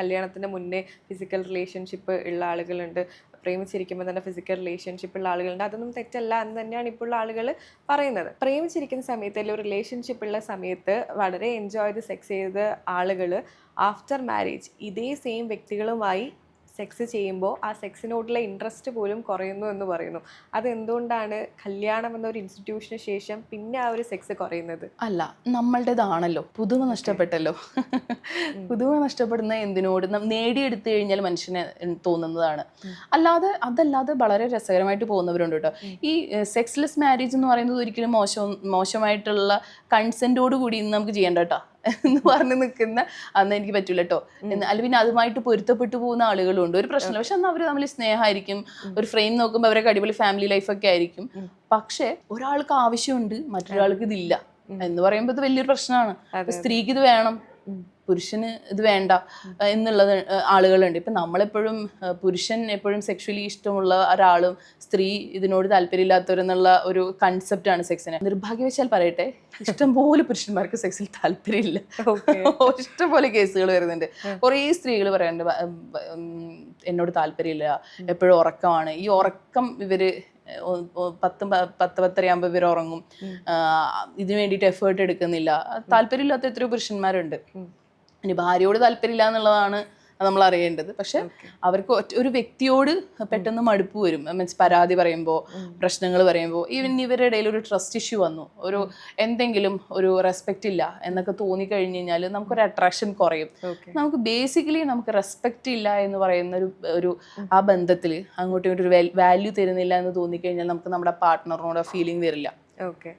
കല്യാണത്തിന് മുന്നേ physical relationship ഉള്ള ആളുകളുണ്ട്, പ്രേമിച്ചിരിക്കുമ്പോൾ തന്നെ ഫിസിക്കൽ റിലേഷൻഷിപ്പ് ഉള്ള ആളുകളുണ്ട്. അതൊന്നും തെറ്റല്ല എന്ന് തന്നെയാണ് ഇപ്പോൾ ഉള്ള ആളുകൾ പറയുന്നത്. പ്രേമിച്ചിരിക്കുന്ന സമയത്ത് അല്ലെങ്കിൽ ഒരു റിലേഷൻഷിപ്പ് ഉള്ള സമയത്ത് വളരെ എൻജോയ് ചെയ്ത് സെക്സ് ചെയ്ത ആളുകൾ ആഫ്റ്റർ മാരേജ് ഇതേ സെയിം വ്യക്തികളുമായി സെക്സ് ചെയ്യുമ്പോൾ ആ സെക്സിനോടുള്ള ഇൻട്രസ്റ്റ് പോലും കുറയുന്നു എന്ന് പറയുന്നു. അതെന്തുകൊണ്ടാണ് കല്യാണം എന്നൊരു ഇൻസ്റ്റിറ്റ്യൂഷന് ശേഷം പിന്നെ ആ ഒരു സെക്സ് കുറയുന്നത്? അല്ല, നമ്മളുടേതാണല്ലോ, പുതുമ നഷ്ടപ്പെട്ടല്ലോ. പുതുമ നഷ്ടപ്പെടുന്ന എന്തിനോട് നേടിയെടുത്തു കഴിഞ്ഞാൽ മനുഷ്യന് തോന്നുന്നതാണ്. അതല്ലാതെ വളരെ രസകരമായിട്ട് പോകുന്നവരുണ്ട് കേട്ടോ. ഈ സെക്സ്ലെസ് മാരേജ് എന്ന് പറയുന്നത് ഒരിക്കലും മോശമായിട്ടുള്ള കൺസെന്റോട് കൂടി നമുക്ക് ചെയ്യേണ്ട കേട്ടോ എന്ന് പറഞ്ഞ് നിൽക്കുന്ന അന്ന് എനിക്ക് പറ്റൂല കേട്ടോ. അല്ല പിന്നെ അതുമായിട്ട് പൊരുത്തപ്പെട്ടു പോകുന്ന ആളുകളുണ്ട്, ഒരു പ്രശ്നമില്ല. പക്ഷെ അന്ന് അവർ തമ്മിൽ സ്നേഹമായിരിക്കും, ഒരു ഫ്രെയിം നോക്കുമ്പോൾ അവരൊക്കെ അടിപൊളി ഫാമിലി ലൈഫൊക്കെ ആയിരിക്കും. പക്ഷെ ഒരാൾക്ക് ആവശ്യമുണ്ട്, മറ്റൊരാൾക്ക് ഇതില്ല എന്ന് പറയുമ്പോൾ ഇത് വലിയൊരു പ്രശ്നമാണ്. സ്ത്രീക്ക് ഇത് വേണം, പുരുഷന് ഇത് വേണ്ട എന്നുള്ളത് ആളുകളുണ്ട്. ഇപ്പം നമ്മളെപ്പോഴും പുരുഷൻ എപ്പോഴും സെക്ഷലി ഇഷ്ടമുള്ള ഒരാളും സ്ത്രീ ഇതിനോട് താല്പര്യമില്ലാത്തവരെന്നുള്ള ഒരു കൺസെപ്റ്റാണ് സെക്സിന്. നിർഭാഗ്യവശാൽ പറയട്ടെ, ഇഷ്ടംപോലെ പുരുഷന്മാർക്ക് സെക്സിൽ താല്പര്യമില്ല. ഇഷ്ടംപോലെ കേസുകൾ വരുന്നുണ്ട്. കുറേ സ്ത്രീകൾ പറയാറുണ്ട് എന്നോട് താല്പര്യമില്ല, എപ്പോഴും ഉറക്കമാണ്. ഈ ഉറക്കം ഇവര് 10-10:30 ഇവർ ഉറങ്ങും, ഇതിനു വേണ്ടിയിട്ട് എഫേർട്ട് എടുക്കുന്നില്ല. താല്പര്യമില്ലാത്ത എത്രയോ പുരുഷന്മാരുണ്ട്. ഇനി ഭാര്യയോട് താല്പര്യമില്ല എന്നുള്ളതാണ് നമ്മൾ അറിയേണ്ടത്. പക്ഷെ അവർക്ക് ഒരു വ്യക്തിയോട് പെട്ടെന്ന് മടുപ്പ് വരും. മീൻസ് പരാതി പറയുമ്പോൾ, പ്രശ്നങ്ങൾ പറയുമ്പോൾ, ഈവൻ ഇവരുടെ ഇടയിൽ ഒരു ട്രസ്റ്റ് ഇഷ്യൂ വന്നു, എന്തെങ്കിലും ഒരു റെസ്പെക്റ്റ് ഇല്ല എന്നൊക്കെ തോന്നിക്കഴിഞ്ഞ് കഴിഞ്ഞാൽ നമുക്കൊരു അട്രാക്ഷൻ കുറയും. നമുക്ക് ബേസിക്കലി നമുക്ക് റെസ്പെക്റ്റ് ഇല്ല എന്ന് പറയുന്ന ഒരു ആ ബന്ധത്തിൽ അങ്ങോട്ടും ഇങ്ങോട്ടും ഒരു വാല്യൂ തരുന്നില്ല എന്ന് തോന്നിക്കഴിഞ്ഞാൽ നമുക്ക് നമ്മുടെ പാർട്ട്ണറിനോട് ഫീലിംഗ് വരില്ല. ഓക്കെ.